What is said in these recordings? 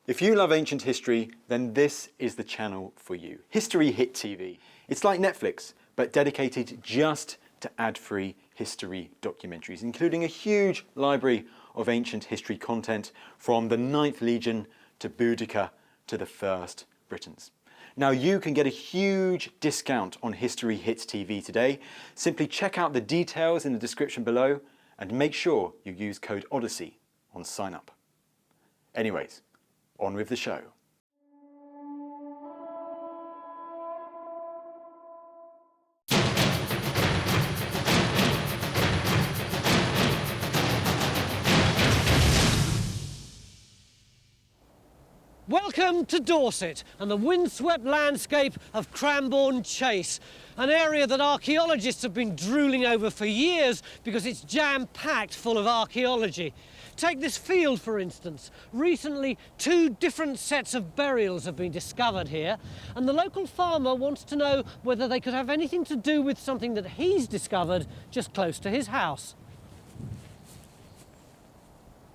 If you love ancient history, then this is the channel for you. History Hit TV. It's like Netflix, but dedicated just to ad-free history documentaries, including a huge library of ancient history content from the 9th Legion to Boudica to the First Britons. Now you can get a huge discount on History Hit TV today. Simply check out the details in the description below and make sure you use code Odyssey on sign up. Anyways, on with the show. Welcome to Dorset and the windswept landscape of Cranbourne Chase, an area that archaeologists have been drooling over for years because it's jam-packed full of archaeology. Take this field, for instance. Recently, 2 different sets of burials have been discovered here, and the local farmer wants to know whether they could have anything to do with something that he's discovered just close to his house.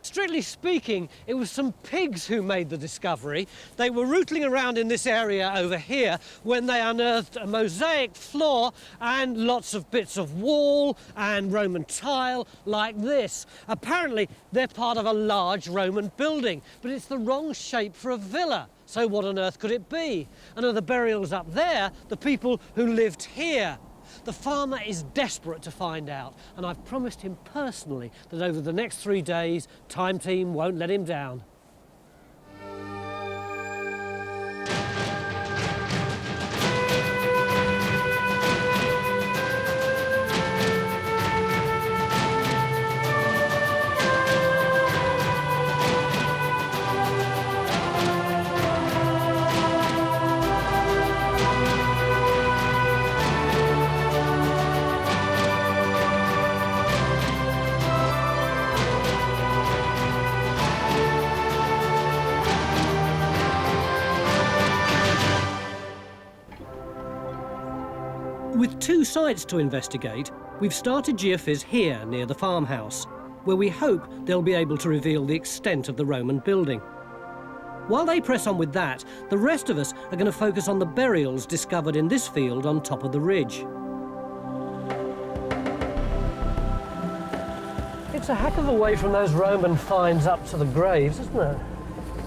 Strictly speaking, it was some pigs who made the discovery. They were rootling around in this area over here when they unearthed a mosaic floor and lots of bits of wall and Roman tile like this. Apparently, they're part of a large Roman building, but it's the wrong shape for a villa. So what on earth could it be? And are the burials up there the people who lived here? The farmer is desperate to find out, and I've promised him personally that over the next 3 days, Time Team won't let him down. With 2 sites to investigate, we've started geophys here near the farmhouse, where we hope they'll be able to reveal the extent of the Roman building. While they press on with that, the rest of us are going to focus on the burials discovered in this field on top of the ridge. It's a heck of a way from those Roman finds up to the graves, isn't it?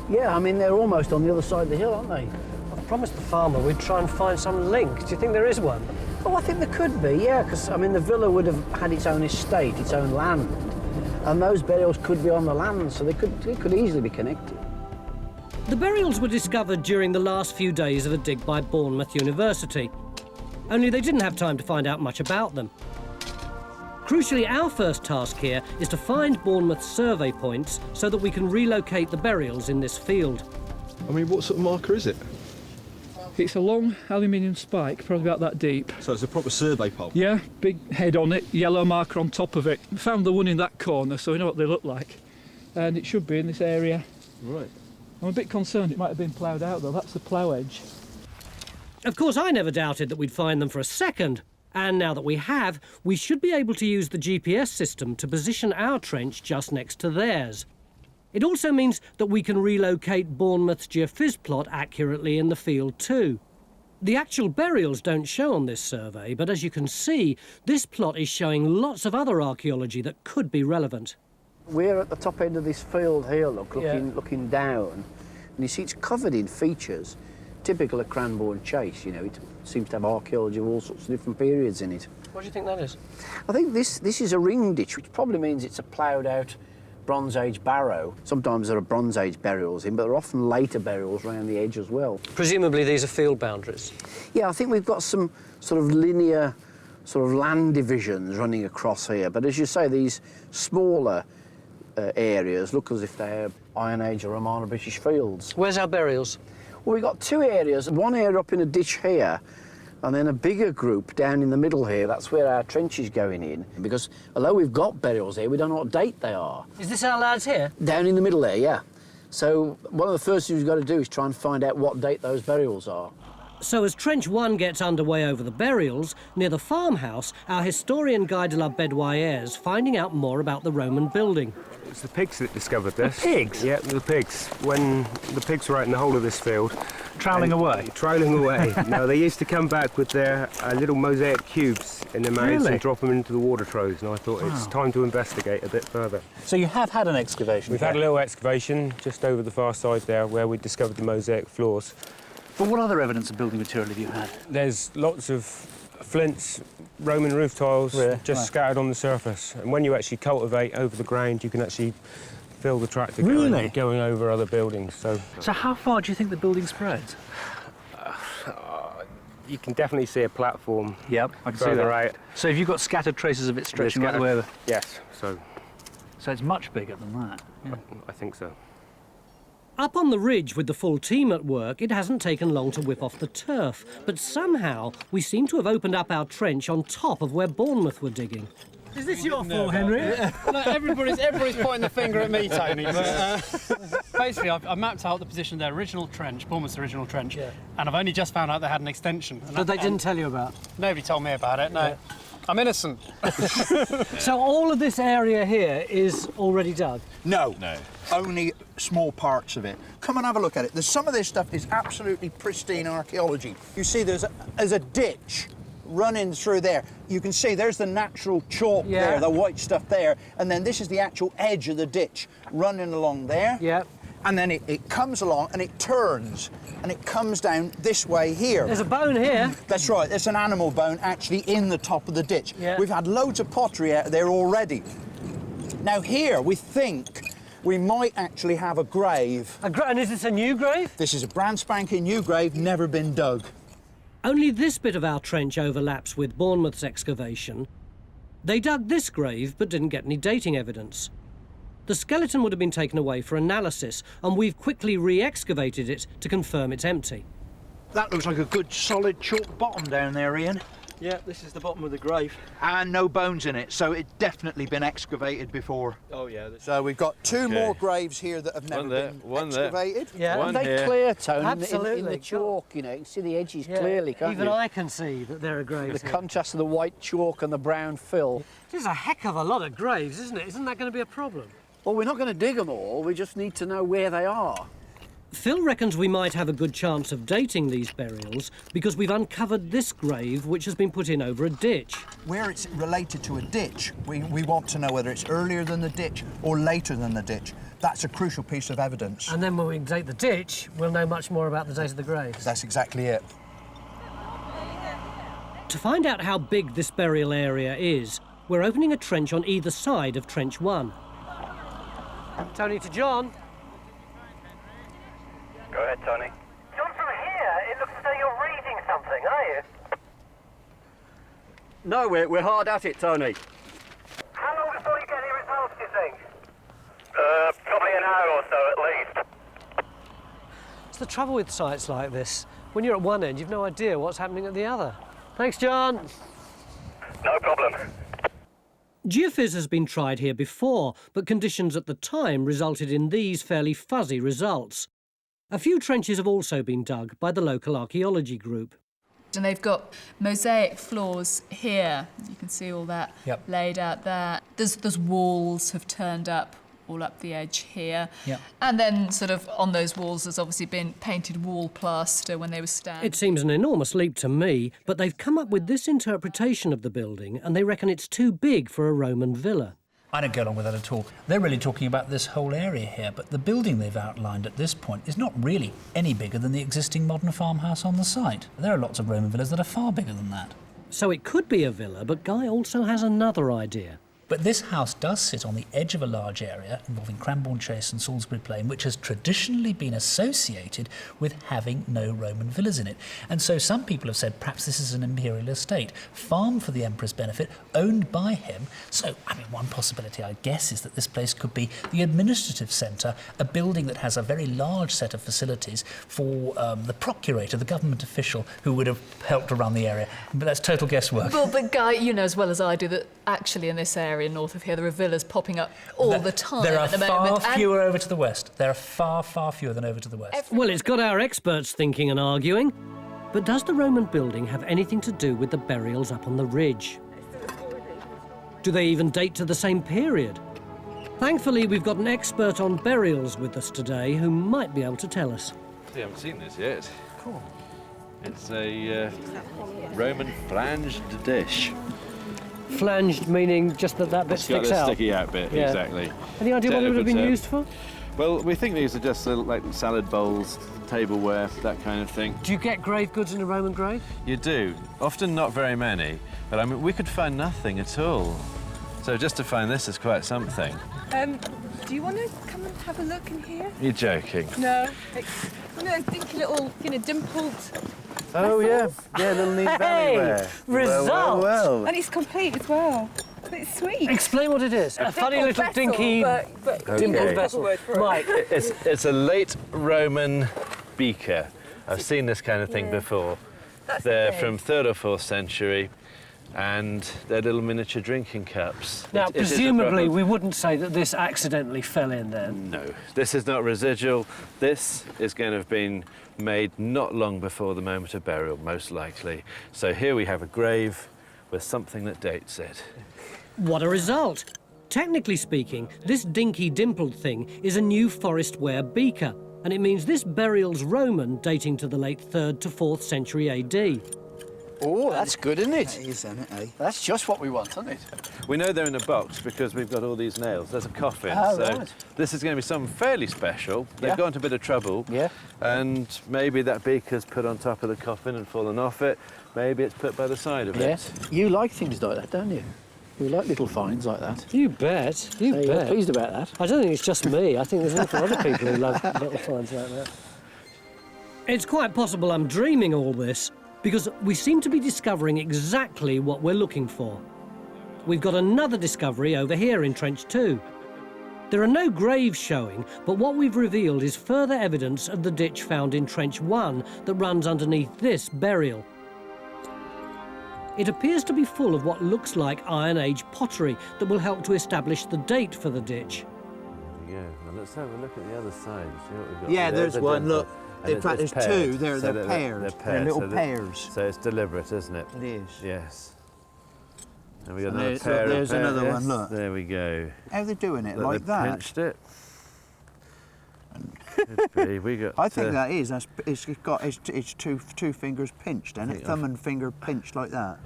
Yeah, I mean, they're almost on the other side of the hill, aren't they? I've promised the farmer we'd try and find some link. Do you think there is one? Oh, I think there could be, yeah, because, I mean, the villa would have had its own estate, its own land, and those burials could be on the land, so they could easily be connected. The burials were discovered during the last few days of a dig by Bournemouth University, only they didn't have time to find out much about them. Crucially, our first task here is to find Bournemouth's survey points so that we can relocate the burials in this field. I mean, what sort of marker is it? It's a long aluminium spike, probably about that deep. So it's a proper survey pole? Yeah, big head on it, yellow marker on top of it. We found the one in that corner, so we know what they look like. And it should be in this area. Right. I'm a bit concerned it might have been ploughed out, though. That's the plough edge. Of course, I never doubted that we'd find them for a second. And now that we have, we should be able to use the GPS system to position our trench just next to theirs. It also means that we can relocate Bournemouth's geophys plot accurately in the field too. The actual burials don't show on this survey, but as you can see, this plot is showing lots of other archaeology that could be relevant. We're at the top end of this field here, looking down, and you see it's covered in features typical of Cranbourne Chase. You know, it seems to have archaeology of all sorts of different periods in it. What do you think that is? I think this is a ring ditch, which probably means it's a ploughed out Bronze Age barrow. Sometimes there are Bronze Age burials in, but there are often later burials around the edge as well. Presumably these are field boundaries? Yeah, I think we've got some sort of linear sort of land divisions running across here, but as you say, these smaller areas look as if they're Iron Age or Romano British fields. Where's our burials? Well, we've got 2 areas, one area up in a ditch here, and then a bigger group down in the middle here. That's where our trench is going in, because although we've got burials here, we don't know what date they are. Is this our lads here? Down in the middle there, yeah. So one of the first things we've got to do is try and find out what date those burials are. So as Trench 1 gets underway over the burials, near the farmhouse, our historian Guy de la Bedouilliere's finding out more about the Roman building. It's the pigs that discovered this. The pigs? Yeah, the pigs. When the pigs were out in the whole of this field. Trailing away? Trailing away. No, they used to come back with their little mosaic cubes in their mouths Really? and drop them into the water troughs, and I thought it's time to investigate a bit further. So you have had an excavation? We've had a little excavation just over the far side there where we discovered the mosaic floors. But what other evidence of building material have you had? There's lots of flints, Roman roof tiles just scattered on the surface. And when you actually cultivate over the ground, you can actually feel the tractor going over other buildings. So how far do you think the building spreads? you can definitely see a platform. Yep, I can see further that. out. So have you got scattered traces of it stretching right the way over? Yes, so it's much bigger than that. Yeah. I think so. Up on the ridge with the full team at work, it hasn't taken long to whip off the turf, but somehow we seem to have opened up our trench on top of where Bournemouth were digging. Is this your fault, Henry? No, everybody's pointing the finger at me, Tony. But, basically, I mapped out the position of their original trench, Bournemouth's original trench, and I've only just found out they had an extension. That they didn't tell you about? Nobody told me about it, no. Yeah. I'm innocent. So all of this area here is already dug? No. Only small parts of it. Come and have a look at it. Some of this stuff is absolutely pristine archaeology. You see there's a ditch running through there. You can see there's the natural chalk there, the white stuff there, and then this is the actual edge of the ditch running along there. Yeah. And then it comes along and it turns and it comes down this way here. There's a bone here. That's right, there's an animal bone actually in the top of the ditch. Yeah. We've had loads of pottery out there already. Now here we think we might actually have a grave. And is this a new grave? This is a brand spanking new grave, never been dug. Only this bit of our trench overlaps with Bournemouth's excavation. They dug this grave but didn't get any dating evidence. The skeleton would have been taken away for analysis, and we've quickly re-excavated it to confirm it's empty. That looks like a good solid chalk bottom down there, Ian. Yeah, this is the bottom of the grave. And no bones in it, so it's definitely been excavated before. Oh yeah. So we've got two more graves here that have never been excavated. Yeah. Aren't they clear, Tony? Absolutely. In the chalk, you know, you can see the edges clearly, can't Even you? I can see that there are graves The here. contrast of the white chalk and the brown fill. This is a heck of a lot of graves, isn't it? Isn't that going to be a problem? Well, we're not going to dig them all, we just need to know where they are. Phil reckons we might have a good chance of dating these burials because we've uncovered this grave which has been put in over a ditch. Where it's related to a ditch, we want to know whether it's earlier than the ditch or later than the ditch. That's a crucial piece of evidence. And then when we date the ditch, we'll know much more about the date of the graves. That's exactly it. To find out how big this burial area is, we're opening a trench on either side of Trench 1. Tony to John. Go ahead, Tony. John, from here, it looks as though you're reading something, are you? No, we're hard at it, Tony. How long before you get any results, do you think? Probably an hour or so at least. It's the trouble with sites like this. When you're at one end, you've no idea what's happening at the other. Thanks, John. No problem. Geophys has been tried here before, but conditions at the time resulted in these fairly fuzzy results. A few trenches have also been dug by the local archaeology group. And they've got mosaic floors here. You can see all that laid out there. There's walls have turned up all up the edge here. Yep. And then sort of on those walls there's obviously been painted wall plaster when they were standing. It seems an enormous leap to me, but they've come up with this interpretation of the building and they reckon it's too big for a Roman villa. I don't go along with that at all. They're really talking about this whole area here, but the building they've outlined at this point is not really any bigger than the existing modern farmhouse on the site. There are lots of Roman villas that are far bigger than that. So it could be a villa, but Guy also has another idea. But this house does sit on the edge of a large area involving Cranbourne Chase and Salisbury Plain, which has traditionally been associated with having no Roman villas in it. And so some people have said perhaps this is an imperial estate, farmed for the emperor's benefit, owned by him. So, I mean, one possibility, I guess, is that this place could be the administrative centre, a building that has a very large set of facilities for the procurator, the government official, who would have helped to run the area. But that's total guesswork. Well, but Guy, you know as well as I do that actually in this area north of here there are villas popping up all the time There are at the moment. far fewer over to the west. There are far, far fewer than over to the west. Well, it's got our experts thinking and arguing. But does the Roman building have anything to do with the burials up on the ridge? Do they even date to the same period? Thankfully, we've got an expert on burials with us today who might be able to tell us. You haven't seen this yet. Cool. It's a Roman flanged dish. Flanged meaning just that bit It's got sticks the out? sticky out bit, Yeah. exactly. Any idea what it would have been used for? Well, we think these are just like salad bowls, tableware, that kind of thing. Do you get grave goods in a Roman grave? You do. Often not very many, but I mean, we could find nothing at all. So just to find this is quite something. Do you want to come and have a look in here? You're joking. No. It's one of those dinky little, dimpled... Oh, yeah. Yeah, little neat alleyway. Result! Well. And it's complete as well. It's sweet. Explain what it is. A funny little vessel, dinky but dimpled vessel. Mike. It's a late Roman beaker. I've seen this kind of thing before. They're from 3rd or 4th century, and they're little miniature drinking cups. Now, It is a presumably, proper- we wouldn't say that this accidentally fell in there. No, this is not residual. This is going to have been made not long before the moment of burial, most likely. So here we have a grave with something that dates it. What a result! Technically speaking, this dinky dimpled thing is a new forest ware beaker, and it means this burial's Roman, dating to the late 3rd to 4th century AD. Oh, that's good, isn't it? That is, isn't it, eh? That's just what we want, isn't it? We know they're in a box because we've got all these nails. There's a coffin, Oh, so right. this is going to be something fairly special. They've Yeah. gone to a bit of trouble. Yeah. And maybe that beaker's put on top of the coffin and fallen off it. Maybe it's put by the side of Yeah. it. You like things like that, don't you? You like little finds like that. You bet. You So you're bet. pleased about that? I don't think it's just me. I think there's an awful lot of people who love little finds like that. It's quite possible I'm dreaming all this, because we seem to be discovering exactly what we're looking for. We've got another discovery over here in Trench 2. There are no graves showing, but what we've revealed is further evidence of the ditch found in Trench 1 that runs underneath this burial. It appears to be full of what looks like Iron Age pottery that will help to establish the date for the ditch. Yeah, now let's have a look at the other side. See what we've got. Yeah, there's one, dimple. look. And In fact, it's there's paired. two. They're So paired. They're They're paired. little so pairs. So it's deliberate, isn't it? It is. Yes. And we got And another there's- pair of there's another pairs. one, look. There we go. How are they doing it? Look, Like they've that? pinched it. Could be. We got. I think that is. It's got it's two fingers pinched, and think thumb and finger pinched like that.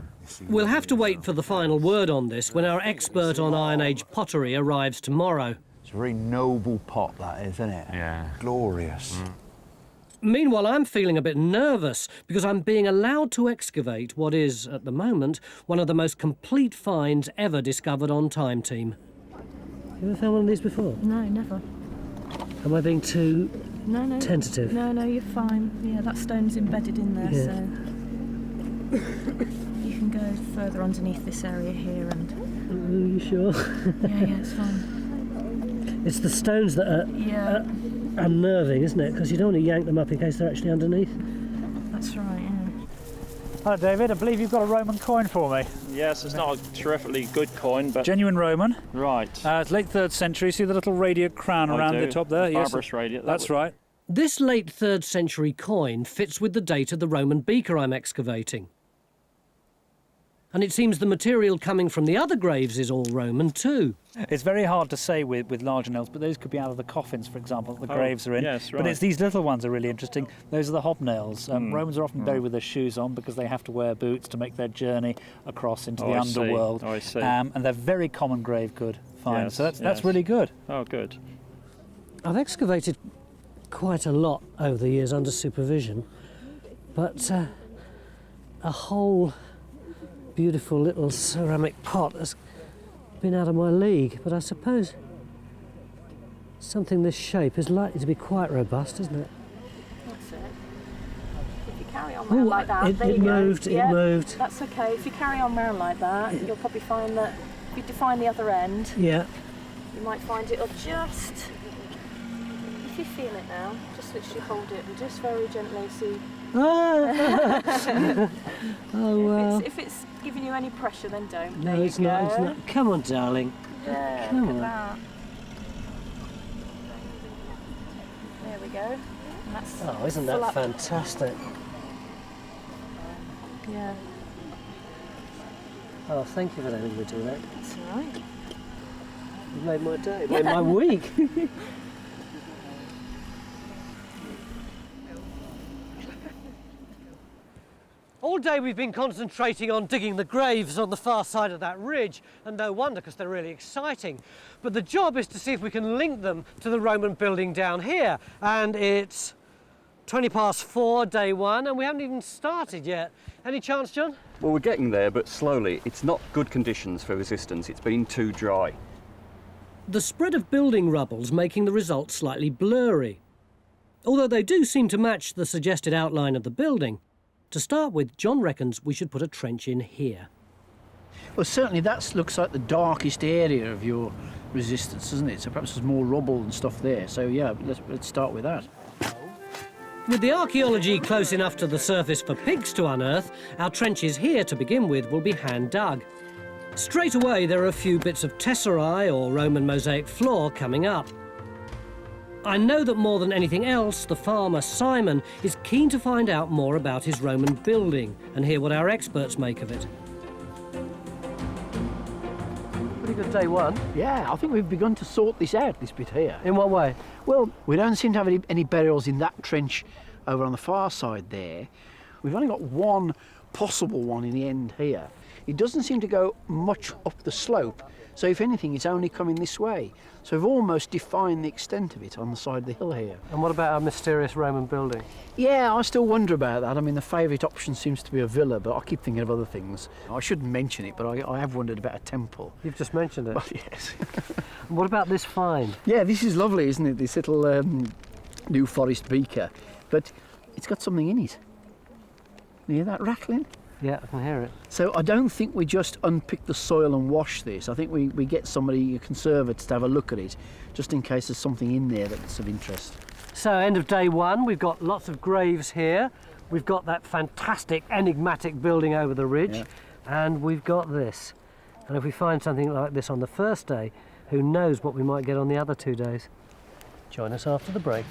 We'll have to wait for the final word on this when our expert on Iron Age pottery arrives tomorrow. It's a very noble pot, that is, isn't it? Yeah. Glorious. Meanwhile, I'm feeling a bit nervous because I'm being allowed to excavate what is, at the moment, one of the most complete finds ever discovered on Time Team. You ever found one of these before? No, never. Am I being too No. tentative? No, you're fine. Yeah, that stone's embedded in there, Yeah. so you can go further underneath this area here and. Are you sure? Yeah, it's fine. It's the stones that are Yeah. unnerving, isn't it? Because you don't want to yank them up in case they're actually underneath. That's right. Yeah. Hello, David. I believe you've got a Roman coin for me. Yes, it's not a terrifically good coin, but... Genuine Roman. Right. It's late 3rd century. See the little radiant crown around the top there? The Yes. barbarous radiant. That's right. This late 3rd century coin fits with the date of the Roman beaker I'm excavating. And it seems the material coming from the other graves is all Roman too. It's very hard to say with larger nails, but those could be out of the coffins, for example, that the Oh, graves are in. yes, But right. it's these little ones are really interesting. Those are the hobnails. Romans are often buried with their shoes on because they have to wear boots to make their journey across into the I see. underworld. Oh, I see. And they're very common grave good finds. Yes, So that's yes. really good. Oh, good. I've excavated quite a lot over the years under supervision, but a whole beautiful little ceramic pot has been out of my league. But I suppose something this shape is likely to be quite robust, isn't it? That's it. If you carry on round like that, it there you go. moved, it Yeah, moved. That's okay. If you carry on round like that, you'll probably find that if you define the other end, Yeah. you might find it'll just. If you feel it now, just literally hold it and just very gently see. Oh, well. If it's giving you any pressure, then don't. No, There you it's not. It's go. not. Come on, darling. Yeah, Come look on. at that. There we go. And that's Oh, isn't full that up. fantastic? Yeah. Oh, thank you for letting me do that. That's all right. You made my day, made my week. All day we've been concentrating on digging the graves on the far side of that ridge, and no wonder, because they're really exciting. But the job is to see if we can link them to the Roman building down here, and it's 4:20, day one, and we haven't even started yet. Any chance, John? Well, we're getting there, but slowly. It's not good conditions for resistance. It's been too dry. The spread of building rubble's making the results slightly blurry, although they do seem to match the suggested outline of the building. To start with, John reckons we should put a trench in here. Well, certainly that looks like the darkest area of your resistance, doesn't it? So perhaps there's more rubble and stuff there. So yeah, let's start with that. With the archaeology close enough to the surface for pigs to unearth, our trenches here to begin with will be hand dug. Straight away there are a few bits of tesserae or Roman mosaic floor coming up. I know that more than anything else, the farmer Simon is keen to find out more about his Roman building and hear what our experts make of it. Pretty good day one. Yeah, I think we've begun to sort this out, this bit here. In what way? Well, we don't seem to have any burials in that trench over on the far side there. We've only got one possible one in the end here. It doesn't seem to go much up the slope, so if anything, it's only coming this way. So we've almost defined the extent of it on the side of the hill here. And what about our mysterious Roman building? Yeah, I still wonder about that. I mean, the favourite option seems to be a villa, but I keep thinking of other things. I shouldn't mention it, but I have wondered about a temple. You've just mentioned it. Well, yes. What about this find? Yeah, this is lovely, isn't it? This little New Forest beaker. But it's got something in it. You hear that rattling? Yeah, I can hear it. So I don't think we just unpick the soil and wash this. I think we get somebody, a conservator, to have a look at it, just in case there's something in there that's of interest. So, end of day one, we've got lots of graves here. We've got that fantastic, enigmatic building over the ridge, and we've got this. And if we find something like this on the first day, who knows what we might get on the other 2 days. Join us after the break.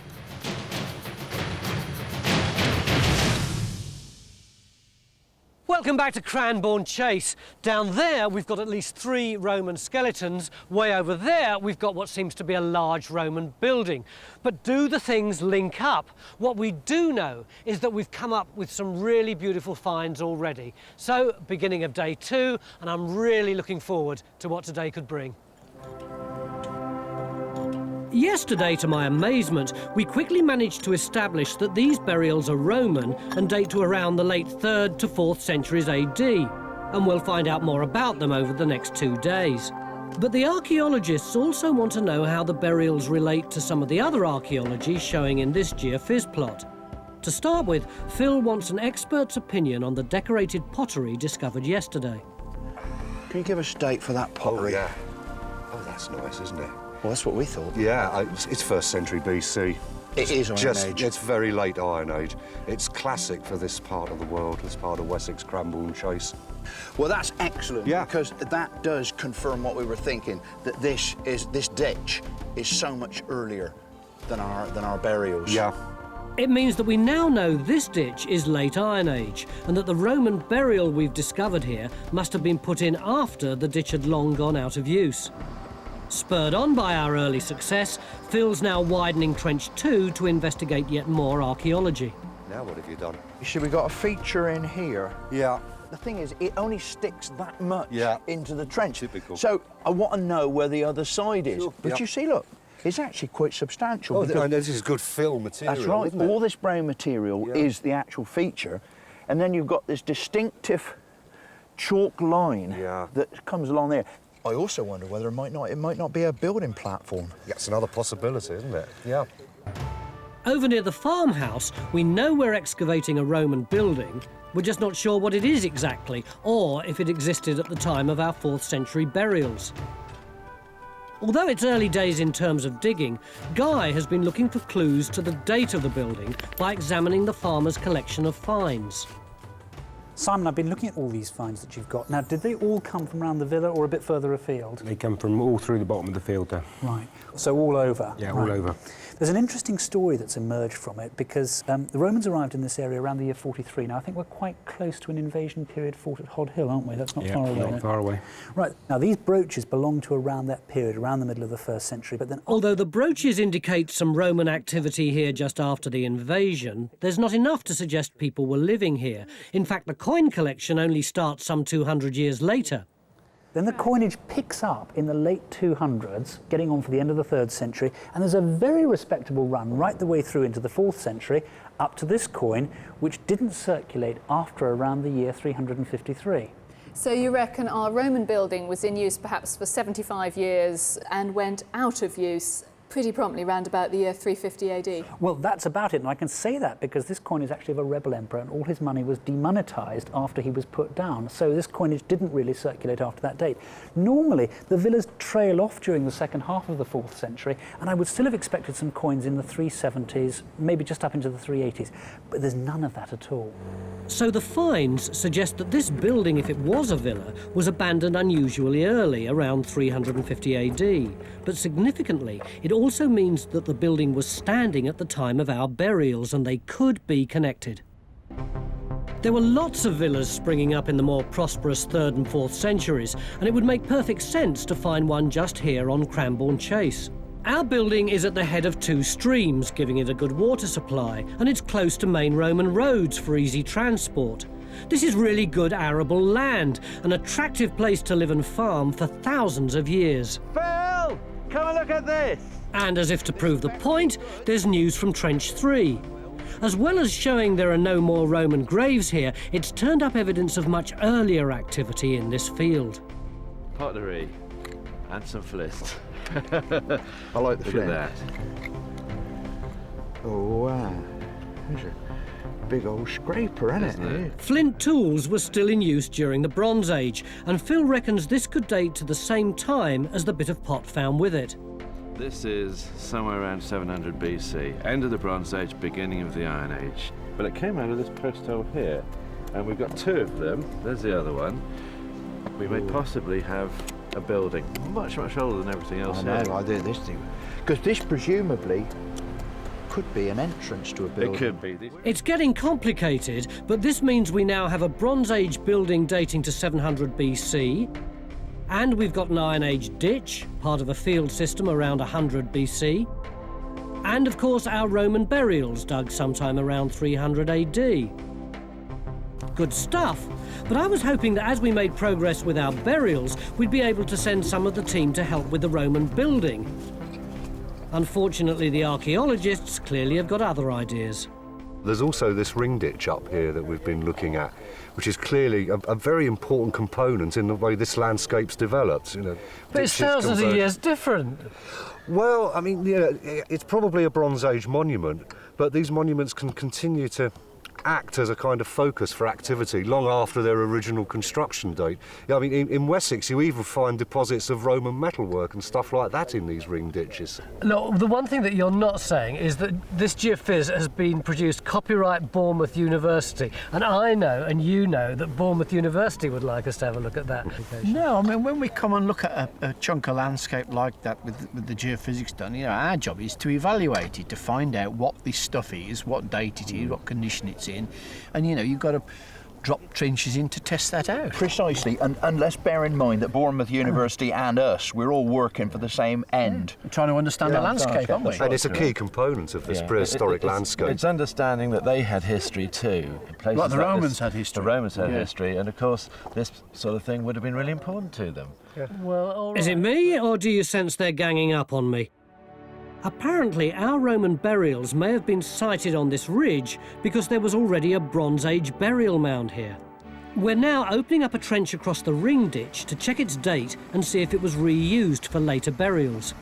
Welcome back to Cranbourne Chase. Down there we've got at least 3 Roman skeletons. Way over there we've got what seems to be a large Roman building. But do the things link up? What we do know is that we've come up with some really beautiful finds already. So, beginning of day 2, and I'm really looking forward to what today could bring. Yesterday, to my amazement, we quickly managed to establish that these burials are Roman and date to around the late 3rd to 4th centuries AD, and we'll find out more about them over the next 2 days. But the archaeologists also want to know how the burials relate to some of the other archaeology showing in this geophys plot. To start with, Phil wants an expert's opinion on the decorated pottery discovered yesterday. Can you give us a date for that pottery? Oh, yeah. Oh, that's nice, isn't it? Well, that's what we thought. Yeah, it's 1st century BC. It is Iron Age. It's very late Iron Age. It's classic for this part of the world, this part of Wessex, Cranbourne Chase. Well, that's excellent, yeah, because that does confirm what we were thinking, that this ditch is so much earlier than our burials. Yeah. It means that we now know this ditch is late Iron Age, and that the Roman burial we've discovered here must have been put in after the ditch had long gone out of use. Spurred on by our early success, Phil's now widening Trench 2 to investigate yet more archaeology. Now what have you done? So we got a feature in here. Yeah. The thing is, it only sticks that much into the trench. Typical. So I want to know where the other side is. Sure. But you see, look, it's actually quite substantial. Oh, and this is good fill material. That's right. Isn't it? All this brown material is the actual feature, and then you've got this distinctive chalk line that comes along there. I also wonder whether it might not be a building platform. That's another possibility, isn't it? Yeah. Over near the farmhouse, we know we're excavating a Roman building. We're just not sure what it is exactly, or if it existed at the time of our 4th century burials. Although it's early days in terms of digging, Guy has been looking for clues to the date of the building by examining the farmer's collection of finds. Simon, I've been looking at all these finds that you've got. Now, did they all come from around the villa or a bit further afield? They come from all through the bottom of the field there. Right. So all over? Yeah, right. all over. There's an interesting story that's emerged from it because the Romans arrived in this area around the year 43. Now, I think we're quite close to an invasion period fort at Hod Hill, aren't we? That's not far away. Not far away. Right. Now, these brooches belong to around that period, around the middle of the 1st century, but then... Although the brooches indicate some Roman activity here just after the invasion, there's not enough to suggest people were living here. In fact, the coin collection only starts some 200 years later. Then the coinage picks up in the late 200s, getting on for the end of the 3rd century, and there's a very respectable run right the way through into the 4th century, up to this coin, which didn't circulate after around the year 353. So you reckon our Roman building was in use perhaps for 75 years and went out of use pretty promptly round about the year 350 AD? Well, that's about it, and I can say that because this coin is actually of a rebel emperor and all his money was demonetised after he was put down, so this coinage didn't really circulate after that date. Normally, the villas trail off during the second half of the 4th century, and I would still have expected some coins in the 370s, maybe just up into the 380s, but there's none of that at all. So the finds suggest that this building, if it was a villa, was abandoned unusually early, around 350 AD. But significantly, it also means that the building was standing at the time of our burials, and they could be connected. There were lots of villas springing up in the more prosperous 3rd and 4th centuries, and it would make perfect sense to find one just here on Cranbourne Chase. Our building is at the head of 2 streams, giving it a good water supply, and it's close to main Roman roads for easy transport. This is really good arable land, an attractive place to live and farm for thousands of years. Phil, come and look at this! And as if to prove the point, there's news from Trench 3. As well as showing there are no more Roman graves here, it's turned up evidence of much earlier activity in this field. Pottery and some flint. I like the Look flint. at that. Oh, wow. There's a big old scraper, isn't it? Flint tools were still in use during the Bronze Age, and Phil reckons this could date to the same time as the bit of pot found with it. This is somewhere around 700 BC, end of the Bronze Age, beginning of the Iron Age. But it came out of this post hole here, and we've got 2 of them. There's the other one. We may possibly have a building much, much older than everything else. I know, I do this thing. Because this presumably could be an entrance to a building. It could be. It's getting complicated, but this means we now have a Bronze Age building dating to 700 BC, and we've got an Iron Age ditch, part of a field system around 100 BC, and of course our Roman burials dug sometime around 300 AD. Good stuff, but I was hoping that as we made progress with our burials, we'd be able to send some of the team to help with the Roman building. Unfortunately, the archaeologists clearly have got other ideas. There's also this ring ditch up here that we've been looking at, which is clearly a very important component in the way this landscape's developed. You know, But it's thousands of years different. Well, I mean, yeah, it's probably a Bronze Age monument, but these monuments can continue to act as a kind of focus for activity long after their original construction date. Yeah, I mean, in Wessex, you even find deposits of Roman metalwork and stuff like that in these ring ditches. No, the one thing that you're not saying is that this geophys has been produced copyright Bournemouth University, and I know, and you know, that Bournemouth University would like us to have a look at that application. No, I mean, when we come and look at a chunk of landscape like that with the geophysics done, you know, our job is to evaluate it, to find out what this stuff is, what date it is, what condition it's in, and, you know, you've got to drop trenches in to test that out. Precisely, and let's bear in mind that Bournemouth University and us, we're all working for the same end. We're trying to understand the landscape, aren't we? And it's a key component of this prehistoric landscape. It's understanding that they had history too. Like the Romans had history. The Romans had history, and of course this sort of thing would have been really important to them. Well, all right. Is it me, or do you sense they're ganging up on me? Apparently, our Roman burials may have been sited on this ridge because there was already a Bronze Age burial mound here. We're now opening up a trench across the ring ditch to check its date and see if it was reused for later burials.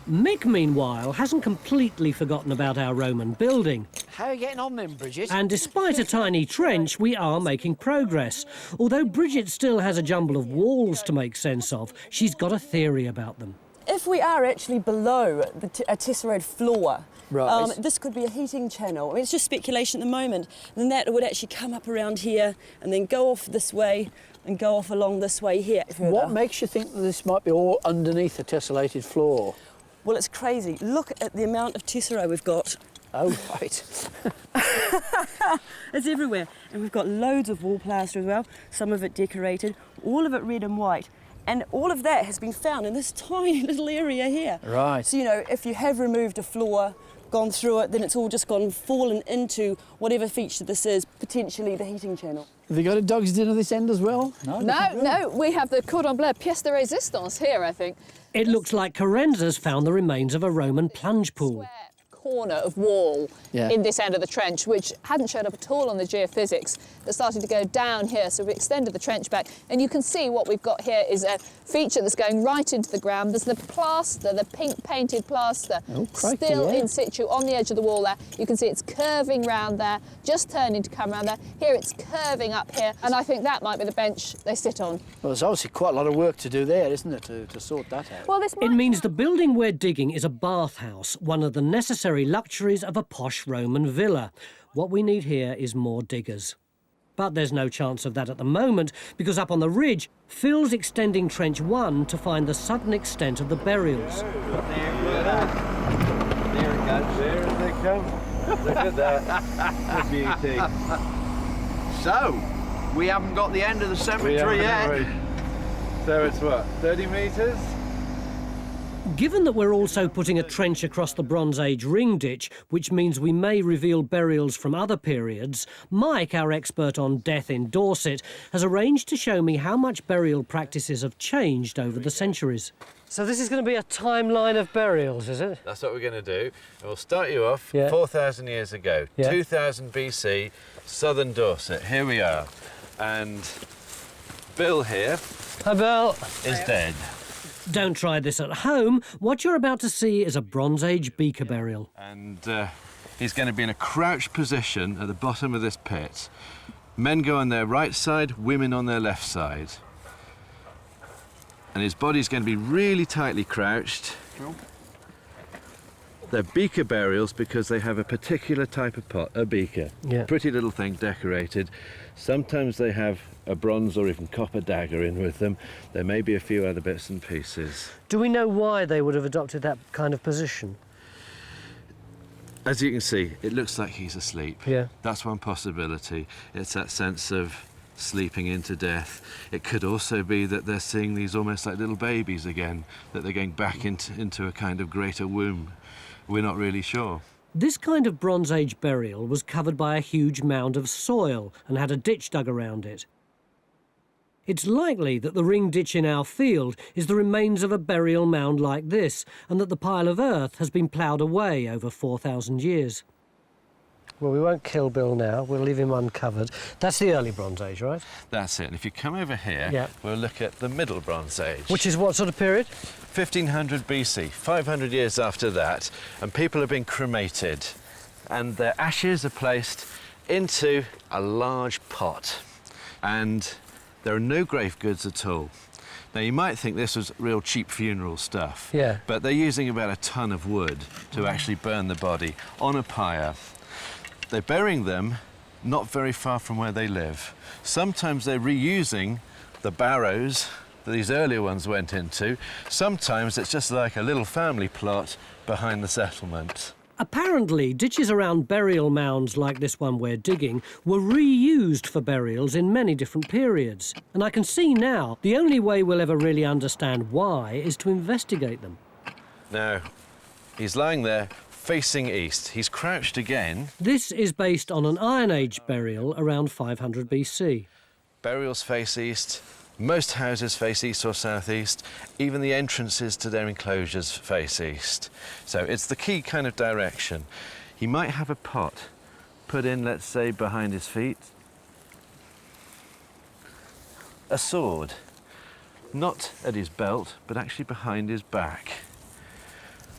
Mick, meanwhile, hasn't completely forgotten about our Roman building. How are you getting on then, Bridget? And despite a tiny trench, we are making progress. Although Bridget still has a jumble of walls to make sense of, she's got a theory about them. if we are actually below a tesserate floor, Right. this could be a heating channel. I mean, it's just speculation at the moment. And then that would actually come up around here and then go off this way and go off along this way here. What makes you think that this might be all underneath a tessellated floor? Well, it's crazy. Look at the amount of tesserae we've got. Oh, right. It's everywhere. And we've got loads of wall plaster as well, some of it decorated, all of it red and white. And all of that has been found in this tiny little area here. Right. So, you know, if you have removed a floor, gone through it, then it's all just fallen into whatever feature this is, potentially the heating channel. Have you got a dog's dinner this end as well? No, we have the cordon bleu pièce de résistance here, I think. It looks like Carenza's found the remains of a Roman plunge pool. Corner of wall Yeah. in this end of the trench, which hadn't showed up at all on the geophysics. That started to go down here, so we extended the trench back, and you can see what we've got here is a feature that's going right into the ground. There's the plaster, the pink painted plaster, crikey, still yeah. in situ on the edge of the wall there. You can see it's curving round there, just turning to come round there. Here it's curving up here, and I think that might be the bench they sit on. Well, there's obviously quite a lot of work to do there, isn't it, to sort that out? Well, It means the building we're digging is a bathhouse, one of the necessary luxuries of a posh Roman villa. What we need here is more diggers. But there's no chance of that at the moment, because up on the ridge, Phil's extending Trench 1 to find the sudden extent of the burials. There it goes. There they come. Look at that. The beauty. So, we haven't got the end of the cemetery yet. So it's what, 30 metres? Given that we're also putting a trench across the Bronze Age ring ditch, which means we may reveal burials from other periods, Mike, our expert on death in Dorset, has arranged to show me how much burial practices have changed over the centuries. So this is going to be a timeline of burials, is it? That's what we're going to do. And we'll start you off 4,000 years ago, Yeah. 2000 BC, southern Dorset. Here we are. And Bill here Hi, Bill. is dead. Don't try this at home. What you're about to see is a Bronze Age beaker burial. And he's going to be in a crouched position at the bottom of this pit. Men go on their right side, women on their left side. And his body's going to be really tightly crouched. They're beaker burials because they have a particular type of pot, a beaker. Yeah. Pretty little thing decorated. Sometimes they have a bronze or even copper dagger in with them. There may be a few other bits and pieces. Do we know why they would have adopted that kind of position? As you can see, it looks like he's asleep. Yeah. That's one possibility. It's that sense of sleeping into death. It could also be that they're seeing these almost like little babies again, that they're going back into a kind of greater womb. We're not really sure. This kind of Bronze Age burial was covered by a huge mound of soil and had a ditch dug around it. It's likely that the ring ditch in our field is the remains of a burial mound like this, and that the pile of earth has been ploughed away over 4,000 years. Well, we won't kill Bill now. We'll leave him uncovered. That's the early Bronze Age, right? That's it. And if you come over here, Yeah. we'll look at the Middle Bronze Age. Which is what sort of period? 1500 BC, 500 years after that, and people have been cremated, and their ashes are placed into a large pot, and there are no grave goods at all. Now, you might think this was real cheap funeral stuff, Yeah. but they're using about a ton of wood to actually burn the body on a pyre. They're burying them not very far from where they live. Sometimes they're reusing the barrows that these earlier ones went into. Sometimes it's just like a little family plot behind the settlement. Apparently, ditches around burial mounds like this one we're digging were reused for burials in many different periods. And I can see now the only way we'll ever really understand why is to investigate them. Now, he's lying there facing east. He's crouched again. This is based on an Iron Age burial around 500 BC. Burials face east. Most houses face east or southeast. Even the entrances to their enclosures face east. So it's the key kind of direction. He might have a pot put in, let's say, behind his feet. A sword, not at his belt, but actually behind his back.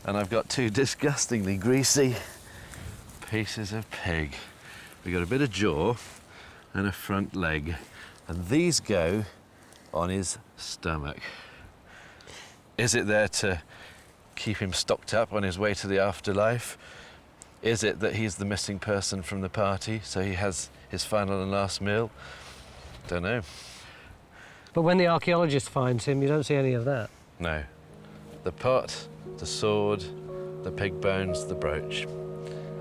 And I've got two disgustingly greasy pieces of pig. We've got a bit of jaw and a front leg, and these go on his stomach. Is it there to keep him stocked up on his way to the afterlife? Is it that he's the missing person from the party, so he has his final and last meal? Don't know. But when the archaeologist finds him, you don't see any of that. No. The pot, the sword, the pig bones, the brooch.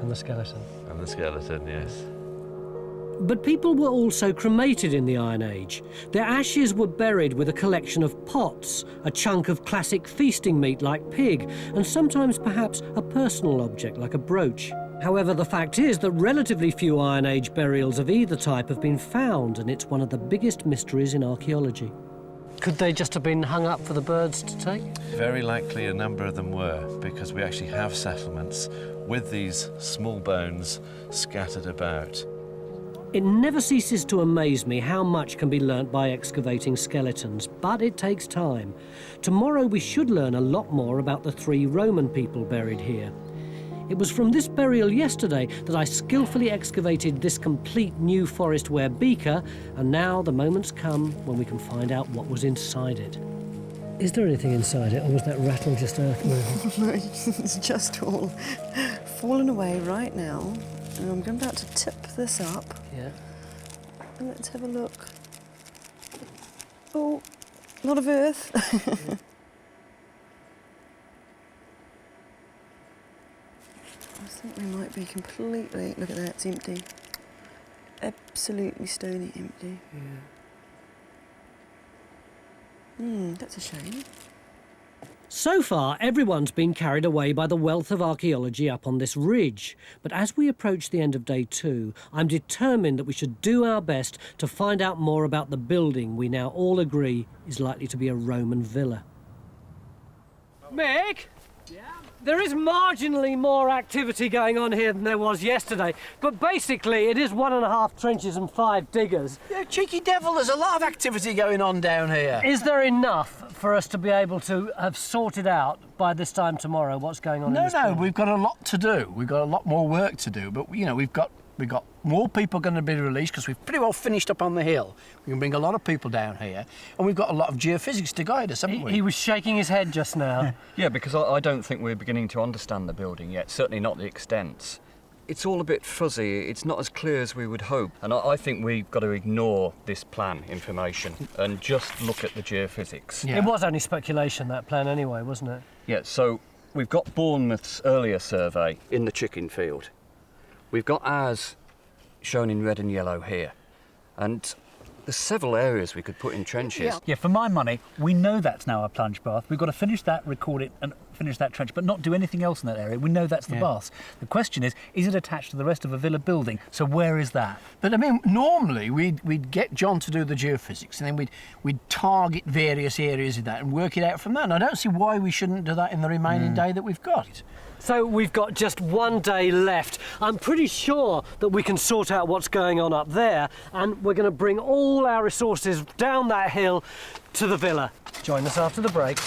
And the skeleton. And the skeleton, yes. But people were also cremated in the Iron Age. Their ashes were buried with a collection of pots, a chunk of classic feasting meat like pig, and sometimes perhaps a personal object like a brooch. However, the fact is that relatively few Iron Age burials of either type have been found, and it's one of the biggest mysteries in archaeology. Could they just have been hung up for the birds to take? Very likely a number of them were, because we actually have settlements with these small bones scattered about. It never ceases to amaze me how much can be learnt by excavating skeletons, but it takes time. Tomorrow we should learn a lot more about the 3 Roman people buried here. It was from this burial yesterday that I skillfully excavated this complete New Forest ware beaker, and now the moment's come when we can find out what was inside it. Is there anything inside it, or was that rattle just earth moving? No, it's just all fallen away right now. And I'm about to tip this up. Yeah. And let's have a look. Oh, a lot of earth. I think we might be completely... Look at that, it's empty. Absolutely stony empty. Yeah. That's a shame. So far, everyone's been carried away by the wealth of archaeology up on this ridge. But as we approach the end of day 2, I'm determined that we should do our best to find out more about the building we now all agree is likely to be a Roman villa. Mick? Yeah? There is marginally more activity going on here than there was yesterday, but basically it is 1.5 trenches and 5 diggers. Yeah, cheeky devil, there's a lot of activity going on down here. Is there enough for us to be able to have sorted out by this time tomorrow what's going on in this building? No, we've got a lot to do. We've got a lot more work to do, but, you know, we've got more people going to be released because we've pretty well finished up on the hill. We can bring a lot of people down here, and we've got a lot of geophysics to guide us, haven't we? He was shaking his head just now. Yeah, because I don't think we're beginning to understand the building yet, certainly not the extent. It's all a bit fuzzy, it's not as clear as we would hope, and I think we've got to ignore this plan information and just look at the geophysics. Yeah. It was only speculation, that plan, anyway, wasn't it? Yeah, so we've got Bournemouth's earlier survey in the chicken field. We've got ours shown in red and yellow here, and there's several areas we could put in trenches. Yeah, for my money, we know that's now a plunge bath. We've got to finish that, record it, and finish that trench, but not do anything else in that area. We know that's the baths. The question is it attached to the rest of a villa building? So where is that? But, I mean, normally we'd get John to do the geophysics, and then we'd target various areas of that and work it out from that. And I don't see why we shouldn't do that in the remaining day that we've got. So we've got just 1 day left. I'm pretty sure that we can sort out what's going on up there, and we're going to bring all our resources down that hill to the villa. Join us after the break.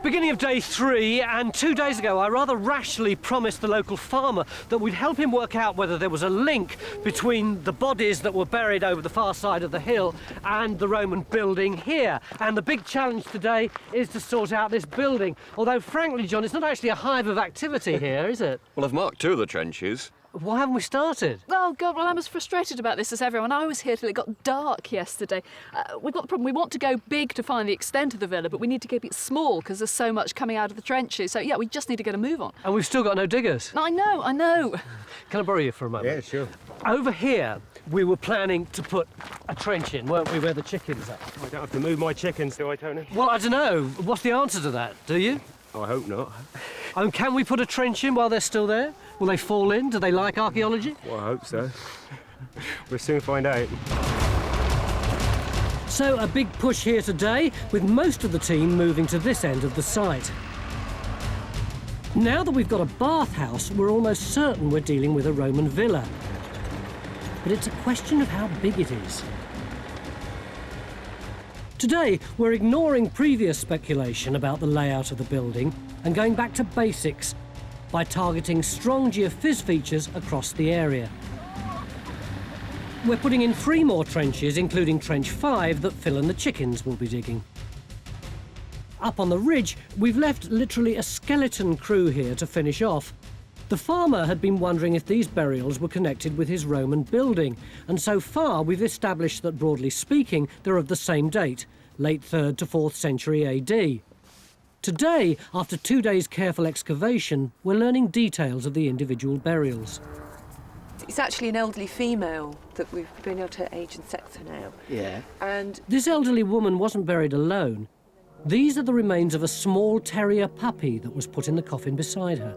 Beginning of day 3, and 2 days ago I rather rashly promised the local farmer that we'd help him work out whether there was a link between the bodies that were buried over the far side of the hill and the Roman building here. And the big challenge today is to sort out this building. Although, frankly, John, it's not actually a hive of activity here, is it? Well, I've marked 2 of the trenches. Why haven't we started? Oh, God, well, I'm as frustrated about this as everyone. I was here till it got dark yesterday. We've got the problem. We want to go big to find the extent of the villa, but we need to keep it small because there's so much coming out of the trenches. So, yeah, we just need to get a move on. And we've still got no diggers. I know. Can I borrow you for a moment? Yeah, sure. Over here, we were planning to put a trench in, weren't we, where the chickens are? I don't have to move my chickens, do I, Tony? Well, I don't know. What's the answer to that? Do you? I hope not. Can we put a trench in while they're still there? Will they fall in? Do they like archaeology? Well, I hope so. We'll soon find out. So, a big push here today, with most of the team moving to this end of the site. Now that we've got a bathhouse, we're almost certain we're dealing with a Roman villa. But it's a question of how big it is. Today, we're ignoring previous speculation about the layout of the building and going back to basics by targeting strong geophys features across the area. We're putting in 3 more trenches, including trench 5 that Phil and the chickens will be digging. Up on the ridge, we've left literally a skeleton crew here to finish off. The farmer had been wondering if these burials were connected with his Roman building, and so far we've established that, broadly speaking, they're of the same date, late 3rd to 4th century AD. Today, after 2 days' careful excavation, we're learning details of the individual burials. It's actually an elderly female that we've been able to age and sex her now. Yeah. And this elderly woman wasn't buried alone. These are the remains of a small terrier puppy that was put in the coffin beside her.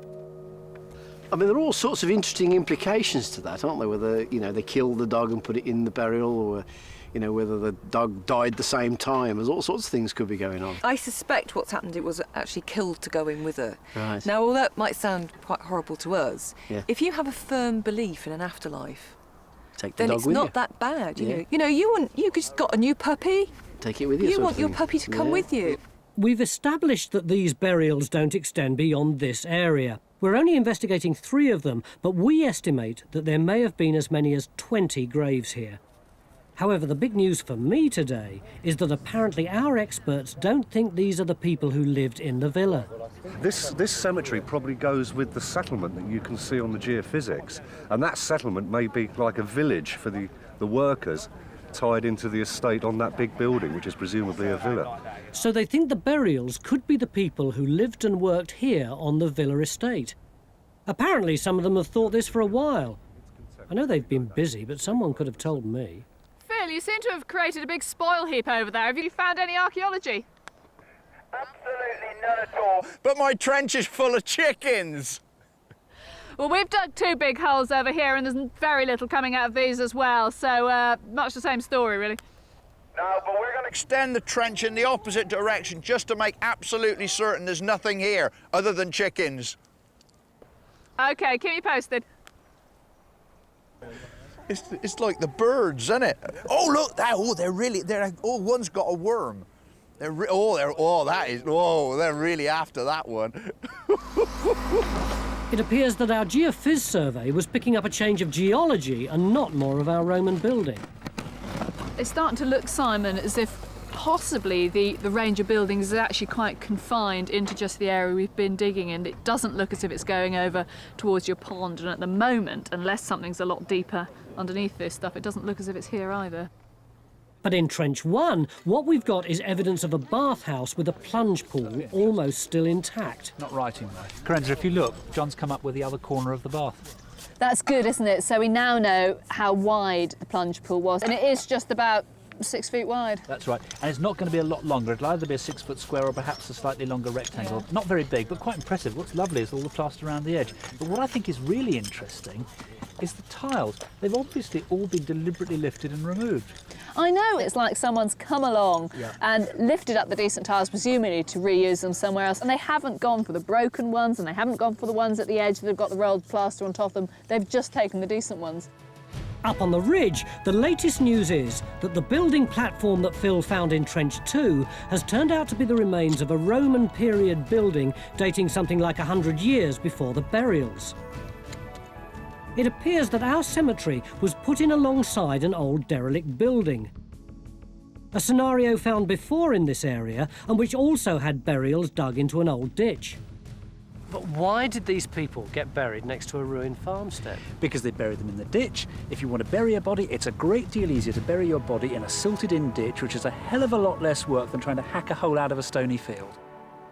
I mean, there are all sorts of interesting implications to that, aren't there? Whether, you know, they killed the dog and put it in the burial, or, you know, whether the dog died the same time. There's all sorts of things could be going on. I suspect what's happened, it was actually killed to go in with her. Right. Now, although that might sound quite horrible to us, Yeah. if you have a firm belief in an afterlife, Take the then dog it's with not you. that bad. Yeah. You know, you just got a new puppy. Take it with you. You sort want of your thing. puppy to come Yeah. with you. We've established that these burials don't extend beyond this area. We're only investigating 3 of them, but we estimate that there may have been as many as 20 graves here. However, the big news for me today is that apparently our experts don't think these are the people who lived in the villa. This cemetery probably goes with the settlement that you can see on the geophysics, and that settlement may be like a village for the workers tied into the estate on that big building, which is presumably a villa. So they think the burials could be the people who lived and worked here on the villa estate. Apparently some of them have thought this for a while. I know they've been busy, but someone could have told me. Phil, you seem to have created a big spoil heap over there. Have you found any archaeology? Absolutely none at all. But my trench is full of chickens. Well, we've dug 2 big holes over here and there's very little coming out of these as well, so much the same story, really. No, but we're going to extend the trench in the opposite direction just to make absolutely certain there's nothing here other than chickens. OK, keep me posted. It's like the birds, isn't it? Oh, look, one's got a worm. They're really after that one. It appears that our geophys survey was picking up a change of geology and not more of our Roman building. It's starting to look, Simon, as if possibly the range of buildings is actually quite confined into just the area we've been digging in. It doesn't look as if it's going over towards your pond, and at the moment, unless something's a lot deeper underneath this stuff, it doesn't look as if it's here either. But in Trench 1, what we've got is evidence of a bathhouse with a plunge pool almost still intact. Not writing though. Carenza, if you look, John's come up with the other corner of the bath. That's good, isn't it? So we now know how wide the plunge pool was, and it is just about 6 feet wide. That's right, and it's not going to be a lot longer. It'll either be a 6-foot square or perhaps a slightly longer rectangle. Yeah. Not very big, but quite impressive. What's lovely is all the plaster around the edge. But what I think is really interesting is the tiles. They've obviously all been deliberately lifted and removed. I know, it's like someone's come along and lifted up the decent tiles, presumably to reuse them somewhere else, and they haven't gone for the broken ones, and they haven't gone for the ones at the edge that have got the rolled plaster on top of them. They've just taken the decent ones. Up on the ridge, the latest news is that the building platform that Phil found in Trench 2 has turned out to be the remains of a Roman period building dating something like 100 years before the burials. It appears that our cemetery was put in alongside an old derelict building. A scenario found before in this area and which also had burials dug into an old ditch. But why did these people get buried next to a ruined farmstead? Because they buried them in the ditch. If you want to bury a body, it's a great deal easier to bury your body in a silted-in ditch, which is a hell of a lot less work than trying to hack a hole out of a stony field.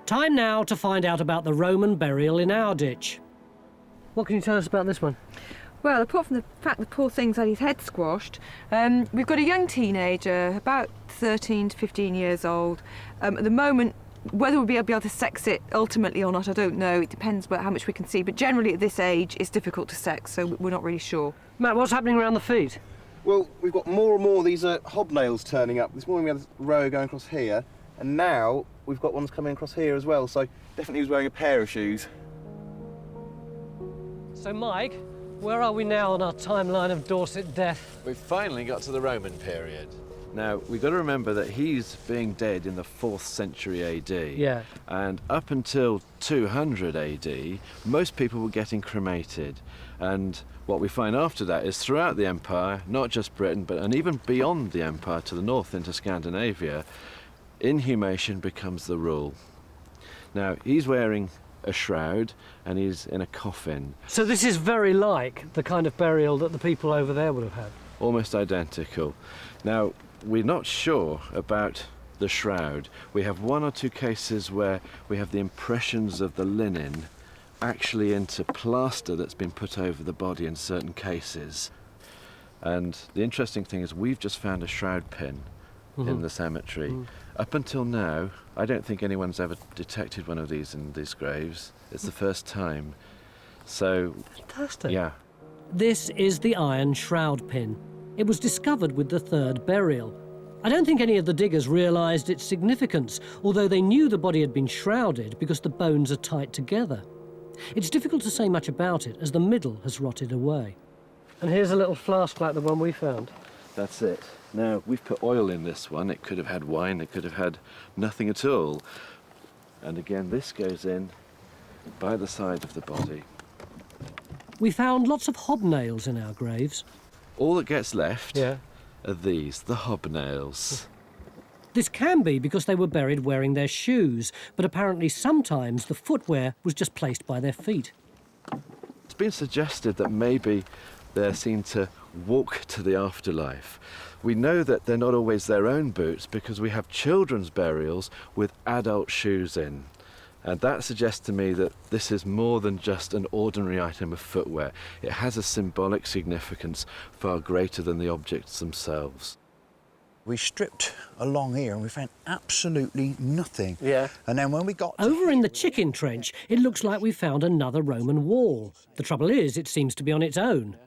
Time now to find out about the Roman burial in our ditch. What can you tell us about this one? Well, apart from the fact the poor thing's had his head squashed, we've got a young teenager, about 13 to 15 years old. At the moment, whether we'll be able to sex it ultimately or not, I don't know. It depends about how much we can see. But generally at this age, it's difficult to sex, so we're not really sure. Matt, what's happening around the feet? Well, we've got more and more of these hobnails turning up. This morning we had a row going across here, and now we've got ones coming across here as well. So definitely he was wearing a pair of shoes. So, Mike, where are we now on our timeline of Dorset death? We've finally got to the Roman period. Now, we've got to remember that he's being dead in the 4th century AD. Yeah. And up until 200 AD, most people were getting cremated. And what we find after that is throughout the empire, not just Britain, and even beyond the empire to the north into Scandinavia, inhumation becomes the rule. Now, he's wearing a shroud and he's in a coffin. So this is very like the kind of burial that the people over there would have had. Almost identical. Now, we're not sure about the shroud. We have 1 or 2 cases where we have the impressions of the linen actually into plaster that's been put over the body in certain cases. And the interesting thing is we've just found a shroud pin in the cemetery. Up until now, I don't think anyone's ever detected one of these in these graves. It's the first time. So, fantastic. Yeah. This is the iron shroud pin. It was discovered with the 3rd burial. I don't think any of the diggers realised its significance, although they knew the body had been shrouded because the bones are tight together. It's difficult to say much about it as the middle has rotted away. And here's a little flask like the one we found. That's it. Now, we've put oil in this one. It could have had wine, it could have had nothing at all. And again, this goes in by the side of the body. We found lots of hobnails in our graves. All that gets left are these, the hobnails. This can be because they were buried wearing their shoes, but apparently sometimes the footwear was just placed by their feet. It's been suggested that maybe they're seen to walk to the afterlife. We know that they're not always their own boots because we have children's burials with adult shoes in. And that suggests to me that this is more than just an ordinary item of footwear. It has a symbolic significance far greater than the objects themselves. We stripped along here and we found absolutely nothing. Yeah. And then when we got over in the chicken trench, it looks like we found another Roman wall. The trouble is, it seems to be on its own.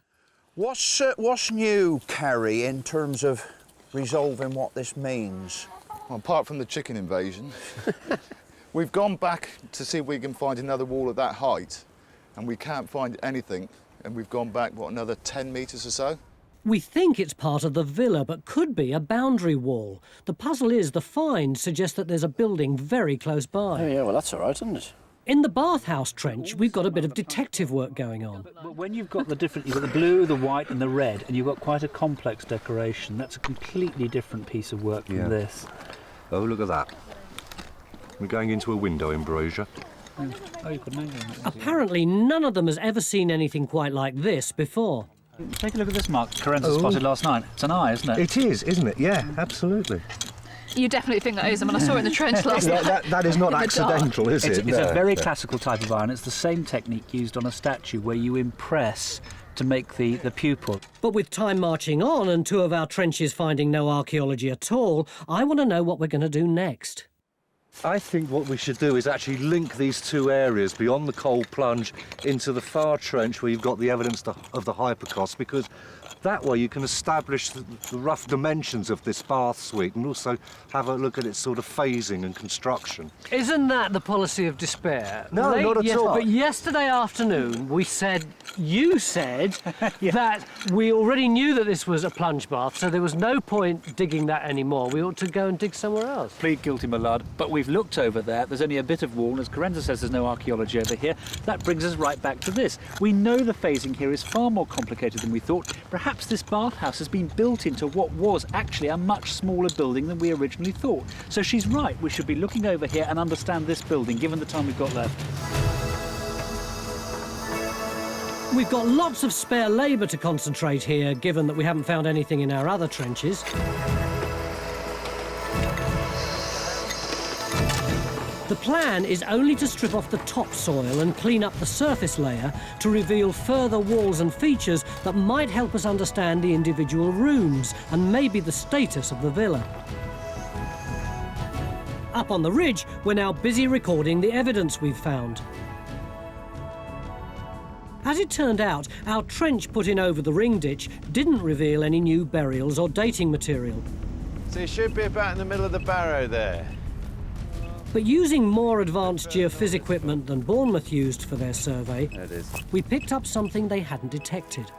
What's new, Kerry, in terms of resolving what this means? Well, apart from the chicken invasion, we've gone back to see if we can find another wall at that height, and we can't find anything. And we've gone back, what, another 10 metres or so? We think it's part of the villa, but could be a boundary wall. The puzzle is the find suggests that there's a building very close by. Oh, yeah, well, that's all right, isn't it? In the bathhouse trench, we've got a bit of detective work going on. But when you've got the different, you've got the blue, the white and the red, and you've got quite a complex decoration, that's a completely different piece of work from this. Oh, look at that. We're going into a window embrasure. Oh, you've got an angle on it. Apparently, none of them has ever seen anything quite like this before. Take a look at this mark Carenza spotted last night. It's an eye, isn't it? It is, isn't it? Yeah, absolutely. You definitely think that is. I mean, I saw it in the trench last night. That is not accidental, is it? It's a very classical type of iron. It's the same technique used on a statue where you impress to make the pupil. But with time marching on and 2 of our trenches finding no archaeology at all, I want to know what we're going to do next. I think what we should do is actually link these 2 areas beyond the coal plunge into the far trench where you've got the evidence of the hypocaust, because that way you can establish the rough dimensions of this bath suite and also have a look at its sort of phasing and construction. Isn't that the policy of despair? No, not at all. But yesterday afternoon you said that we already knew that this was a plunge bath, so there was no point digging that anymore. We ought to go and dig somewhere else. Plead guilty, my lad. But we've looked over there. There's only a bit of wall, and as Carenza says, there's no archaeology over here. That brings us right back to this. We know the phasing here is far more complicated than we thought. Perhaps this bathhouse has been built into what was actually a much smaller building than we originally thought. So she's right. We should be looking over here and understand this building, given the time we've got left. We've got lots of spare labour to concentrate here, given that we haven't found anything in our other trenches. The plan is only to strip off the topsoil and clean up the surface layer to reveal further walls and features that might help us understand the individual rooms and maybe the status of the villa. Up on the ridge, we're now busy recording the evidence we've found. As it turned out, our trench put in over the ring ditch didn't reveal any new burials or dating material. So it should be about in the middle of the barrow there. But using more advanced geophysics equipment than Bournemouth used for their survey, we picked up something they hadn't detected.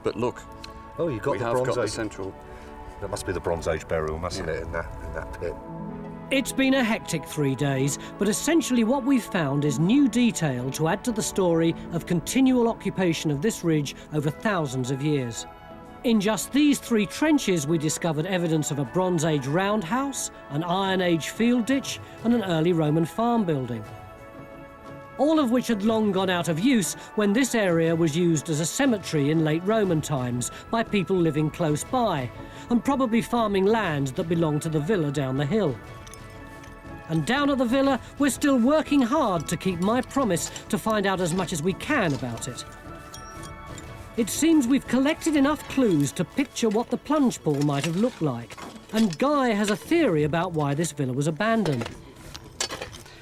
But look, oh, you got we the have Bronze got the Age. central That must be the Bronze Age burial, mustn't it, in that pit? It's been a hectic 3 days, but essentially what we've found is new detail to add to the story of continual occupation of this ridge over thousands of years. In just these 3 trenches, we discovered evidence of a Bronze Age roundhouse, an Iron Age field ditch, and an early Roman farm building. All of which had long gone out of use when this area was used as a cemetery in late Roman times by people living close by, and probably farming land that belonged to the villa down the hill. And down at the villa, we're still working hard to keep my promise to find out as much as we can about it. It seems we've collected enough clues to picture what the plunge pool might have looked like. And Guy has a theory about why this villa was abandoned.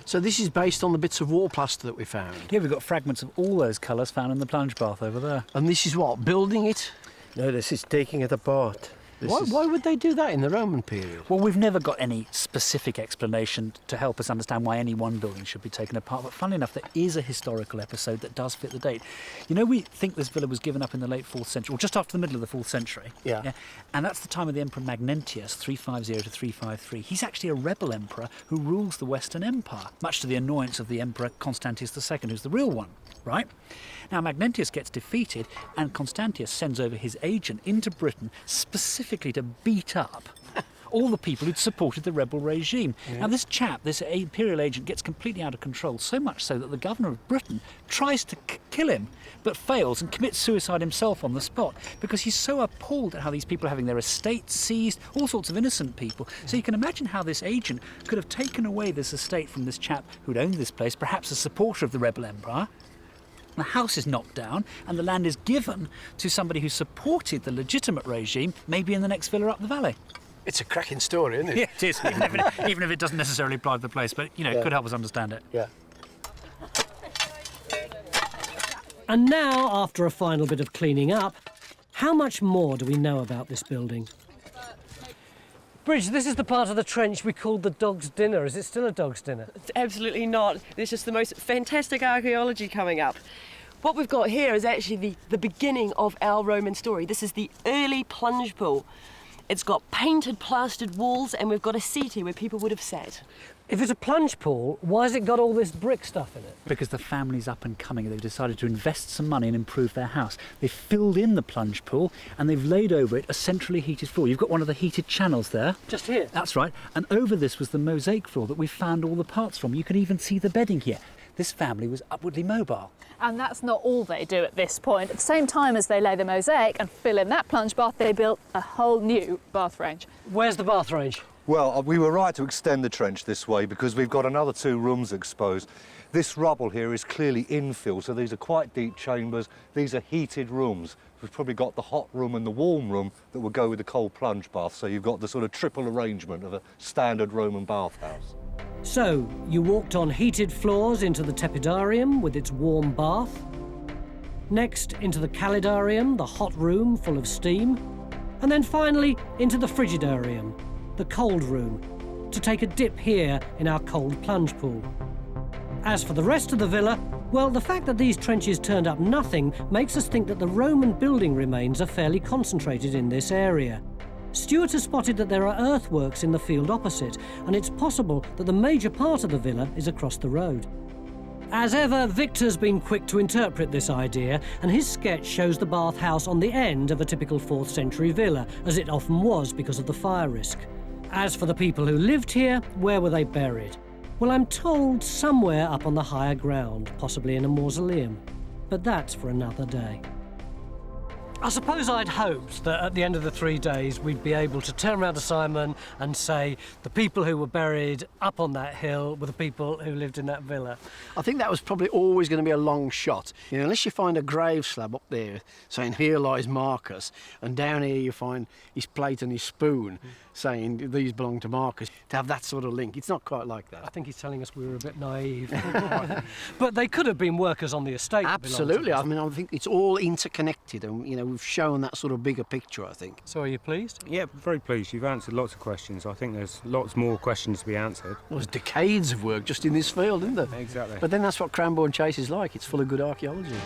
So this is based on the bits of wall plaster that we found? Here we've got fragments of all those colours found in the plunge bath over there. And this is what, building it? No, this is taking it apart. Why would they do that in the Roman period? Well, we've never got any specific explanation to help us understand why any one building should be taken apart, but funnily enough, there is a historical episode that does fit the date. You know, we think this villa was given up in the late 4th century, or just after the middle of the 4th century. Yeah. And that's the time of the Emperor Magnentius, 350 to 353. He's actually a rebel emperor who rules the Western Empire, much to the annoyance of the Emperor Constantius II, who's the real one, right? Now, Magnentius gets defeated, and Constantius sends over his agent into Britain specifically to beat up all the people who'd supported the rebel regime. Yeah. Now, this chap, this imperial agent, gets completely out of control, so much so that the governor of Britain tries to kill him, but fails and commits suicide himself on the spot because he's so appalled at how these people are having their estates seized, all sorts of innocent people. So you can imagine how this agent could have taken away this estate from this chap who'd owned this place, perhaps a supporter of the rebel empire. The house is knocked down and the land is given to somebody who supported the legitimate regime, maybe in the next villa up the valley. It's a cracking story, isn't it? Yeah, it is, even if it doesn't necessarily apply to the place, but, you know, it could help us understand it. Yeah. And now, after a final bit of cleaning up, how much more do we know about this building? Bridge, this is the part of the trench we called the Dog's Dinner. Is it still a Dog's Dinner? It's absolutely not. There's just the most fantastic archaeology coming up. What we've got here is actually the beginning of our Roman story. This is the early plunge pool. It's got painted, plastered walls, and we've got a seat here where people would have sat. If it's a plunge pool, why has it got all this brick stuff in it? Because the family's up and coming. They've decided to invest some money and improve their house. They've filled in the plunge pool and they've laid over it a centrally heated floor. You've got one of the heated channels there. Just here? That's right. And over this was the mosaic floor that we found all the parts from. You can even see the bedding here. This family was upwardly mobile. And that's not all they do at this point. At the same time as they lay the mosaic and fill in that plunge bath, they built a whole new bath range. Where's the bath range? Well, we were right to extend the trench this way because we've got another 2 rooms exposed. This rubble here is clearly infill, so these are quite deep chambers. These are heated rooms. We've probably got the hot room and the warm room that will go with the cold plunge bath, so you've got the sort of triple arrangement of a standard Roman bathhouse. So, you walked on heated floors into the tepidarium with its warm bath. Next, into the calidarium, the hot room full of steam. And then finally, into the frigidarium, the cold room, to take a dip here in our cold plunge pool. As for the rest of the villa, well, the fact that these trenches turned up nothing makes us think that the Roman building remains are fairly concentrated in this area. Stuart has spotted that there are earthworks in the field opposite, and it's possible that the major part of the villa is across the road. As ever, Victor's been quick to interpret this idea, and his sketch shows the bathhouse on the end of a typical 4th century villa, as it often was because of the fire risk. As for the people who lived here, where were they buried? Well, I'm told somewhere up on the higher ground, possibly in a mausoleum. But that's for another day. I suppose I'd hoped that at the end of the 3 days we'd be able to turn around to Simon and say the people who were buried up on that hill were the people who lived in that villa. I think that was probably always going to be a long shot. You know, unless you find a grave slab up there saying, "Here lies Marcus," and down here you find his plate and his spoon saying, "These belong to Marcus," to have that sort of link. It's not quite like that. I think he's telling us we were a bit naive. But they could have been workers on the estate. Absolutely. I mean, I think it's all interconnected, and, you know, we've shown that sort of bigger picture, I think. So are you pleased? Yeah, very pleased. You've answered lots of questions. I think there's lots more questions to be answered. Well, there's decades of work just in this field, isn't there? Exactly. But then that's what Cranbourne Chase is like. It's full of good archaeology.